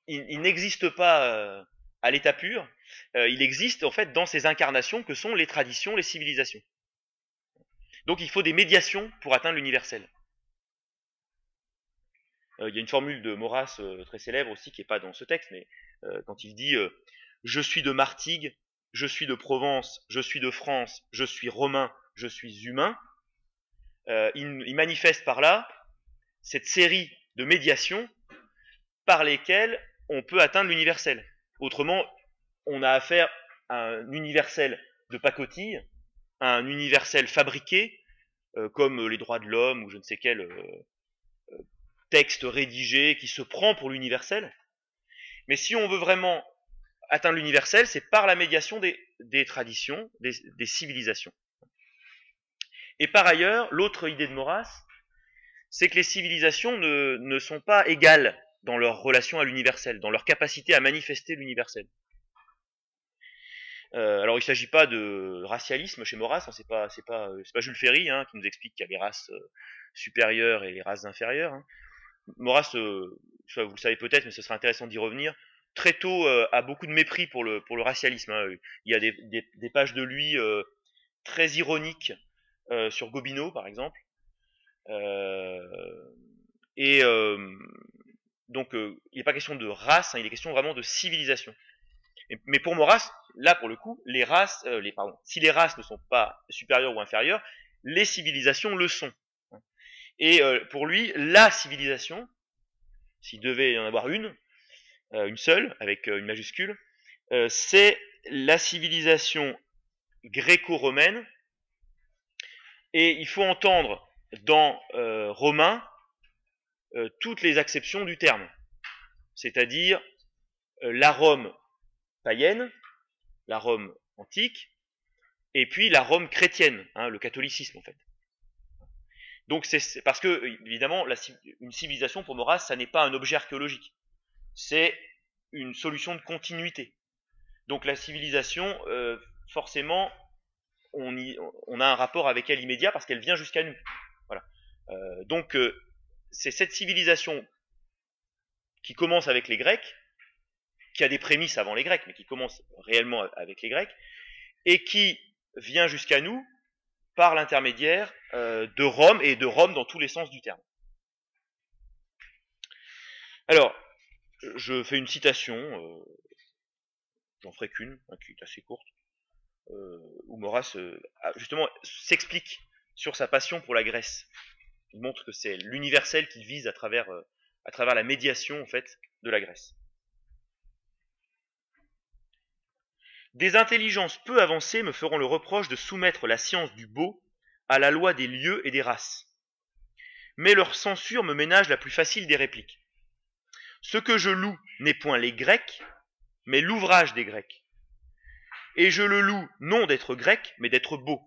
il n'existe pas à l'état pur, il existe en fait dans ces incarnations que sont les traditions, les civilisations. Donc il faut des médiations pour atteindre l'universel. Il y a une formule de Maurras très célèbre aussi qui n'est pas dans ce texte, mais quand il dit je suis de Martigues, je suis de Provence, je suis de France, je suis romain, je suis humain, il manifeste par là cette série de médiations par lesquelles on peut atteindre l'universel. Autrement, on a affaire à un universel de pacotille, à un universel fabriqué, comme les droits de l'homme ou je ne sais quel texte rédigé qui se prend pour l'universel. Mais si on veut vraiment atteindre l'universel, c'est par la médiation des traditions, des civilisations. Et par ailleurs, l'autre idée de Maurras, c'est que les civilisations ne sont pas égales dans leur relation à l'universel, dans leur capacité à manifester l'universel. Alors il ne s'agit pas de racialisme chez Maurras, hein, c'est pas Jules Ferry qui nous explique qu'il y a les races supérieures et les races inférieures. Maurras, vous le savez peut-être, mais ce serait intéressant d'y revenir, très tôt a beaucoup de mépris pour le racialisme. Il y a des pages de lui très ironiques sur Gobineau, par exemple. Donc il n'est pas question de race, il est question vraiment de civilisation. Mais pour Maurras, là pour le coup, si les races ne sont pas supérieures ou inférieures, les civilisations le sont. Et pour lui, la civilisation, s'il devait y en avoir une seule, avec une majuscule, c'est la civilisation gréco-romaine, et il faut entendre dans romain toutes les acceptions du terme, c'est-à-dire la Rome païenne, la Rome antique, et puis la Rome chrétienne, hein, le catholicisme en fait. Donc c'est parce que, évidemment, une civilisation pour Maurras, ça n'est pas un objet archéologique, c'est une solution de continuité. Donc la civilisation, forcément, on a un rapport avec elle immédiat parce qu'elle vient jusqu'à nous. Voilà. Donc c'est cette civilisation qui commence avec les Grecs, qui a des prémices avant les Grecs, mais qui commence réellement avec les Grecs, et qui vient jusqu'à nous par l'intermédiaire de Rome, et de Rome dans tous les sens du terme. Alors, je fais une citation, j'en ferai qu'une, hein, qui est assez courte, où Maurras justement s'explique sur sa passion pour la Grèce. Il montre que c'est l'universel qu'il vise à travers la médiation en fait de la Grèce. Des intelligences peu avancées me feront le reproche de soumettre la science du beau à la loi des lieux et des races. Mais leur censure me ménage la plus facile des répliques. Ce que je loue n'est point les Grecs, mais l'ouvrage des Grecs. Et je le loue non d'être grec, mais d'être beau.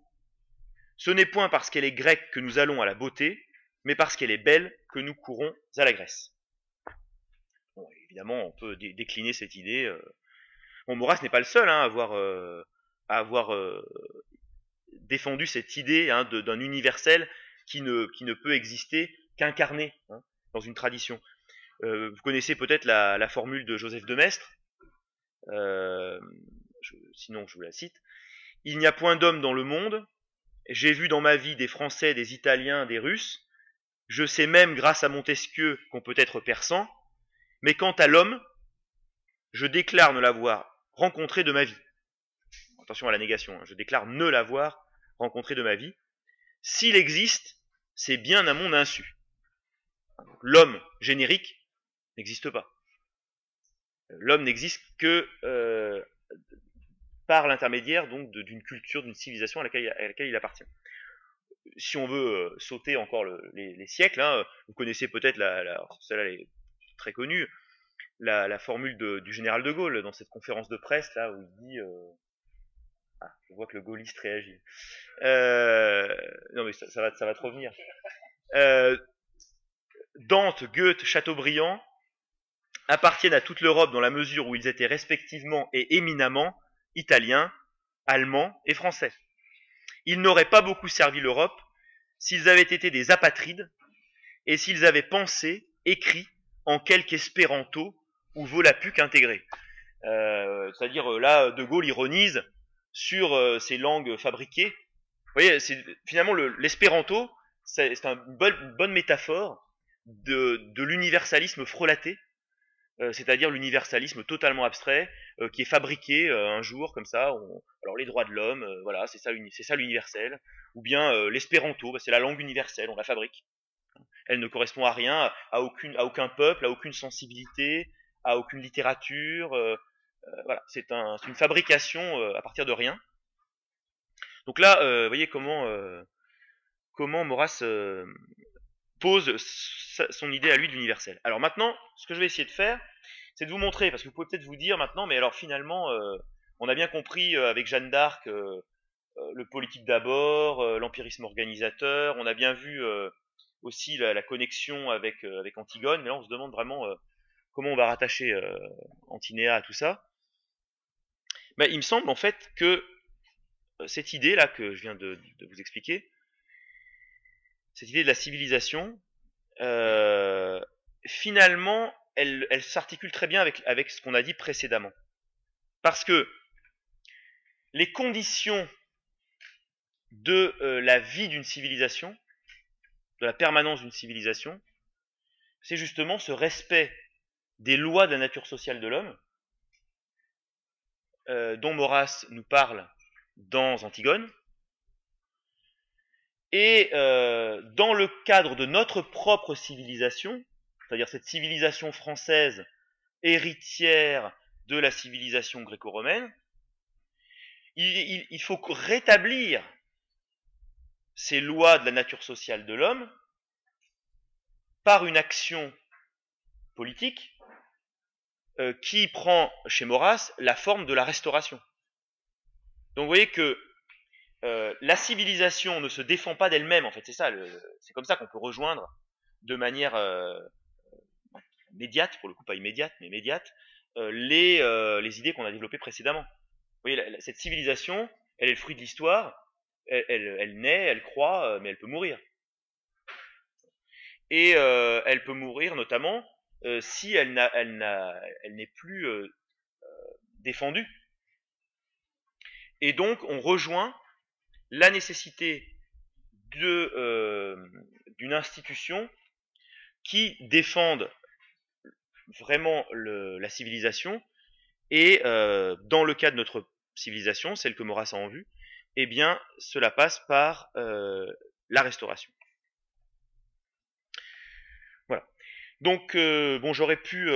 Ce n'est point parce qu'elle est grecque que nous allons à la beauté, mais parce qu'elle est belle que nous courons à la Grèce. Bon, évidemment, on peut décliner cette idée. Bon, Maurras n'est pas le seul hein, à avoir défendu cette idée hein, d'un universel qui ne peut exister qu'incarné hein, dans une tradition. Vous connaissez peut-être la formule de Joseph de Maistre, sinon je vous la cite. Il n'y a point d'homme dans le monde, j'ai vu dans ma vie des Français, des Italiens, des Russes, je sais même grâce à Montesquieu qu'on peut être persan, mais quant à l'homme, je déclare ne l'avoir rencontré de ma vie. Attention à la négation, hein, je déclare ne l'avoir rencontré de ma vie. S'il existe, c'est bien à mon insu. L'homme générique n'existe pas. L'homme n'existe que par l'intermédiaire donc d'une culture, d'une civilisation à laquelle il appartient. Si on veut sauter encore les siècles, hein, vous connaissez peut-être celle-là est très connue, la formule du général de Gaulle dans cette conférence de presse là où il dit je vois que le gaulliste réagit. Non mais ça va te revenir. Dante, Goethe, Chateaubriand appartiennent à toute l'Europe dans la mesure où ils étaient respectivement et éminemment italiens, allemands et français. Ils n'auraient pas beaucoup servi l'Europe s'ils avaient été des apatrides et s'ils avaient pensé, écrit en quelque espéranto ou volapuc intégré. C'est-à-dire là, De Gaulle ironise sur ces langues fabriquées. Vous voyez, finalement l'espéranto, c'est une bonne métaphore de l'universalisme frelaté, c'est-à-dire l'universalisme totalement abstrait qui est fabriqué un jour comme ça. Alors les droits de l'homme, voilà, c'est ça l'universel. Ou bien l'espéranto, c'est la langue universelle, on la fabrique. Elle ne correspond à rien, à aucun peuple, à aucune sensibilité, à aucune littérature. Voilà, c'est une fabrication à partir de rien. Donc là, vous voyez comment Maurras pose son idée à lui de l'universel. Alors maintenant, ce que je vais essayer de faire, c'est de vous montrer, parce que vous pouvez peut-être vous dire maintenant, mais alors finalement, on a bien compris avec Jeanne d'Arc le politique d'abord, l'empirisme organisateur, on a bien vu aussi la connexion avec Antigone, mais là on se demande vraiment comment on va rattacher Antinéa à tout ça. Ben, il me semble en fait que cette idée là que je viens de vous expliquer, cette idée de la civilisation, finalement, elle s'articule très bien avec ce qu'on a dit précédemment. Parce que les conditions de la vie d'une civilisation, de la permanence d'une civilisation, c'est justement ce respect des lois de la nature sociale de l'homme, dont Maurras nous parle dans Antigone, et dans le cadre de notre propre civilisation, c'est-à-dire cette civilisation française héritière de la civilisation gréco-romaine, il faut rétablir ces lois de la nature sociale de l'homme par une action politique qui prend chez Maurras la forme de la restauration. Donc vous voyez que la civilisation ne se défend pas d'elle-même, en fait, c'est ça, c'est comme ça qu'on peut rejoindre de manière médiate, pour le coup pas immédiate, mais médiate, les idées qu'on a développées précédemment. Vous voyez, cette civilisation, elle est le fruit de l'histoire, elle naît, elle croît, mais elle peut mourir. Et elle peut mourir notamment si elle n'est plus défendue. Et donc on rejoint la nécessité d'une institution qui défende vraiment la civilisation, et dans le cas de notre civilisation, celle que Maurras a en vue, eh bien cela passe par la restauration. Voilà. Donc bon, j'aurais pu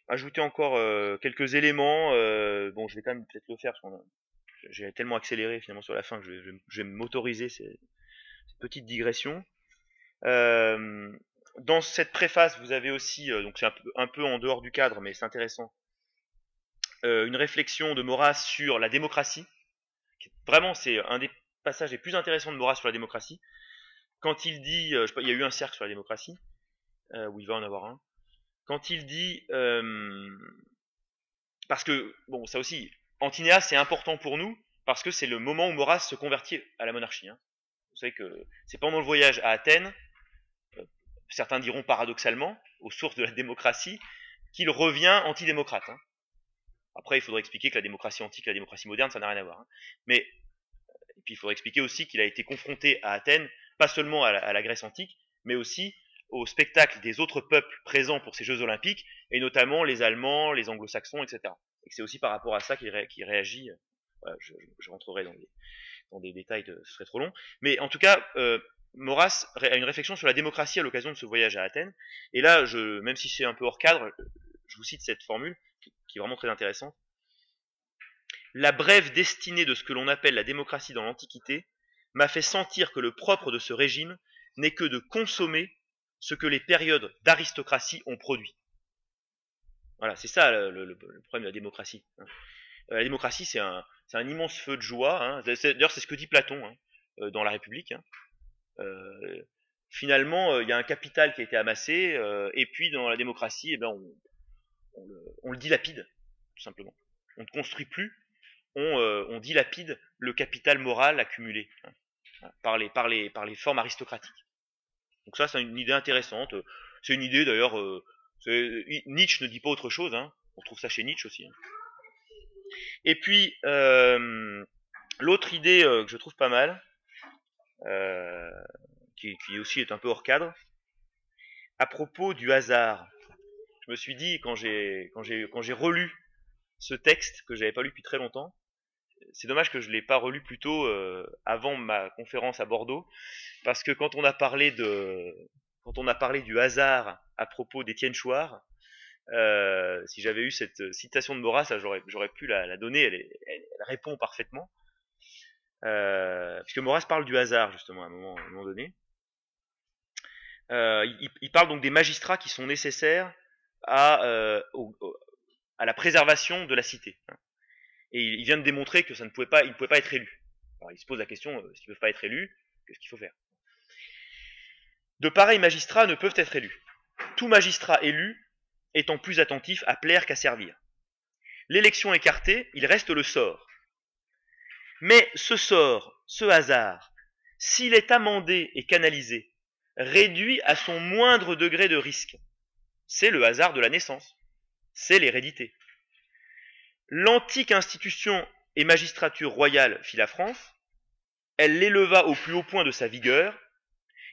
ajouter encore quelques éléments. Bon, je vais quand même peut-être le faire parce que j'ai tellement accéléré finalement sur la fin que je vais m'autoriser ces petites digressions. Dans cette préface, vous avez aussi, donc c'est un peu en dehors du cadre, mais c'est intéressant, une réflexion de Maurras sur la démocratie. Vraiment, c'est un des passages les plus intéressants de Maurras sur la démocratie. Quand il dit, je sais pas, il y a eu un cercle sur la démocratie, où il va en avoir un. Quand il dit, parce que, bon, ça aussi, Antinéas, c'est important pour nous, parce que c'est le moment où Maurras se convertit à la monarchie. Hein. Vous savez que c'est pendant le voyage à Athènes, certains diront paradoxalement, aux sources de la démocratie, qu'il revient antidémocrate. Hein. Après, il faudrait expliquer que la démocratie antique et la démocratie moderne, ça n'a rien à voir. Hein. Mais, et puis il faudrait expliquer aussi qu'il a été confronté à Athènes, pas seulement à la Grèce antique, mais aussi au spectacle des autres peuples présents pour ces Jeux Olympiques, et notamment les Allemands, les Anglo-Saxons, etc. Et que c'est aussi par rapport à ça qu'il réagit. Voilà, je rentrerai dans des détails, ce serait trop long. Mais en tout cas, Maurras a une réflexion sur la démocratie à l'occasion de ce voyage à Athènes. Et là, même si c'est un peu hors cadre, je vous cite cette formule qui est vraiment très intéressante. La brève destinée de ce que l'on appelle la démocratie dans l'Antiquité m'a fait sentir que le propre de ce régime n'est que de consommer ce que les périodes d'aristocratie ont produit. Voilà, c'est ça le problème de la démocratie. La démocratie, c'est un immense feu de joie. Hein. D'ailleurs, c'est ce que dit Platon dans La République. Hein. Finalement, il y a un capital qui a été amassé, et puis dans la démocratie, eh ben, on le dilapide, tout simplement. On ne construit plus, on dilapide le capital moral accumulé hein, par les formes aristocratiques. Donc ça, c'est une idée intéressante. C'est une idée d'ailleurs. Nietzsche ne dit pas autre chose. Hein. On retrouve ça chez Nietzsche aussi. Hein. Et puis l'autre idée que je trouve pas mal, qui aussi est un peu hors cadre, à propos du hasard. Je me suis dit quand j'ai relu ce texte que j'avais pas lu depuis très longtemps, c'est dommage que je l'ai pas relu plus tôt avant ma conférence à Bordeaux, parce que quand on a parlé du hasard à propos d'Étienne Chouard, si j'avais eu cette citation de Maurras, j'aurais pu la donner, elle répond parfaitement. Puisque Maurras parle du hasard justement à un moment donné. Il parle donc des magistrats qui sont nécessaires à la préservation de la cité. Et il vient de démontrer que il ne pouvait pas être élu. Alors il se pose la question, s'ils ne peuvent pas être élus, qu'est-ce qu'il faut faire? De pareils magistrats ne peuvent être élus. Tout magistrat élu étant plus attentif à plaire qu'à servir. L'élection écartée, il reste le sort. Mais ce sort, ce hasard, s'il est amendé et canalisé, réduit à son moindre degré de risque, c'est le hasard de la naissance, c'est l'hérédité. L'antique institution et magistrature royale fit la France, elle l'éleva au plus haut point de sa vigueur,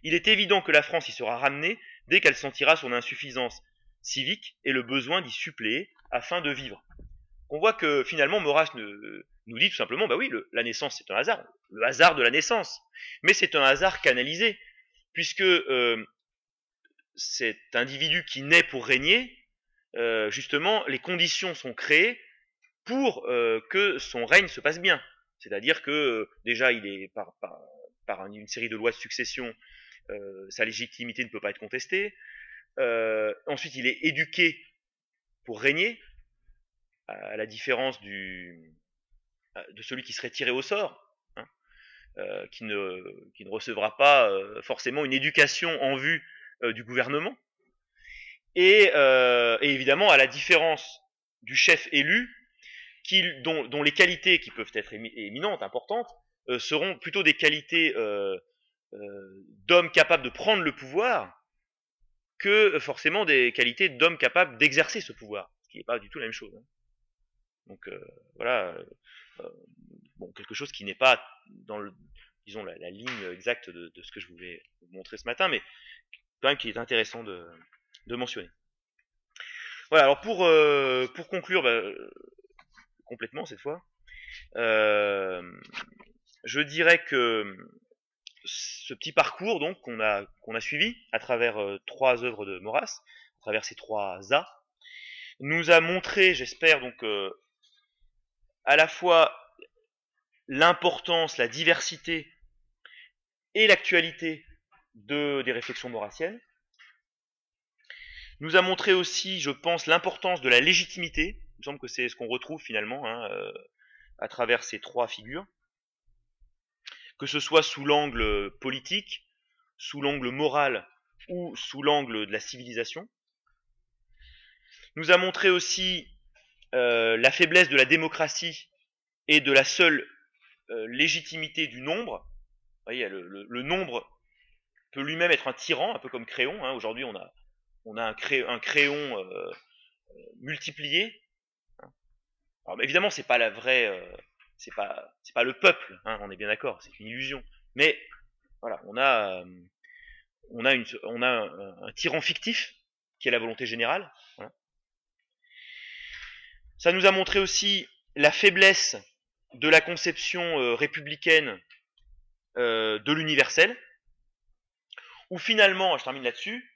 il est évident que la France y sera ramenée dès qu'elle sentira son insuffisance civique et le besoin d'y suppléer afin de vivre. On voit que finalement Maurras nous dit tout simplement, bah oui, la naissance c'est un hasard, le hasard de la naissance, mais c'est un hasard canalisé, puisque cet individu qui naît pour régner justement, les conditions sont créées pour que son règne se passe bien. C'est-à-dire que déjà, il est par une série de lois de succession, sa légitimité ne peut pas être contestée. Ensuite, il est éduqué pour régner, à la différence de celui qui serait tiré au sort, hein, qui ne recevra pas forcément une éducation en vue du gouvernement. Et évidemment, à la différence du chef élu, dont les qualités, qui peuvent être éminentes, importantes, seront plutôt des qualités d'hommes capables de prendre le pouvoir, que forcément des qualités d'hommes capables d'exercer ce pouvoir, ce qui n'est pas du tout la même chose. Hein. Donc voilà, bon, quelque chose qui n'est pas dans disons la ligne exacte de ce que je voulais vous montrer ce matin, mais quand même qui est intéressant de mentionner. Voilà, alors pour conclure complètement cette fois, je dirais que ce petit parcours donc qu'on a suivi à travers 3 œuvres de Maurras, à travers ces 3 A, nous a montré, j'espère donc, à la fois l'importance, la diversité et l'actualité des réflexions maurassiennes. Nous a montré aussi, je pense, l'importance de la légitimité. Il me semble que c'est ce qu'on retrouve finalement hein, à travers ces 3 figures. Que ce soit sous l'angle politique, sous l'angle moral ou sous l'angle de la civilisation. Nous a montré aussi la faiblesse de la démocratie et de la seule légitimité du nombre. Vous voyez, le nombre peut lui-même être un tyran, un peu comme Créon. Hein. Aujourd'hui, on a un Créon multiplié. Alors, évidemment, c'est pas la vraie, c'est pas le peuple. Hein, on est bien d'accord, c'est une illusion. Mais voilà, on a un tyran fictif qui est la volonté générale. Voilà. Ça nous a montré aussi la faiblesse de la conception républicaine de l'universel, où finalement, je termine là-dessus,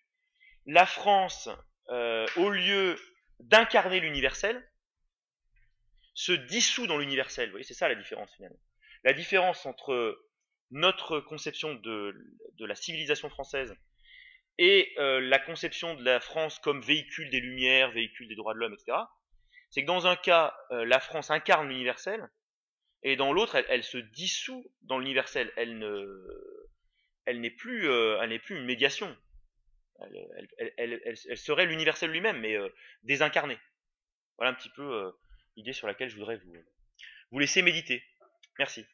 la France, au lieu d'incarner l'universel, se dissout dans l'universel. Vous voyez, c'est ça la différence finalement. La différence entre notre conception de la civilisation française et la conception de la France comme véhicule des Lumières, véhicule des droits de l'homme, etc., c'est que dans un cas, la France incarne l'universel, et dans l'autre, elle se dissout dans l'universel. Elle n'est plus une médiation. Elle serait l'universel lui-même, mais désincarné. Voilà un petit peu l'idée sur laquelle je voudrais vous laisser méditer. Merci.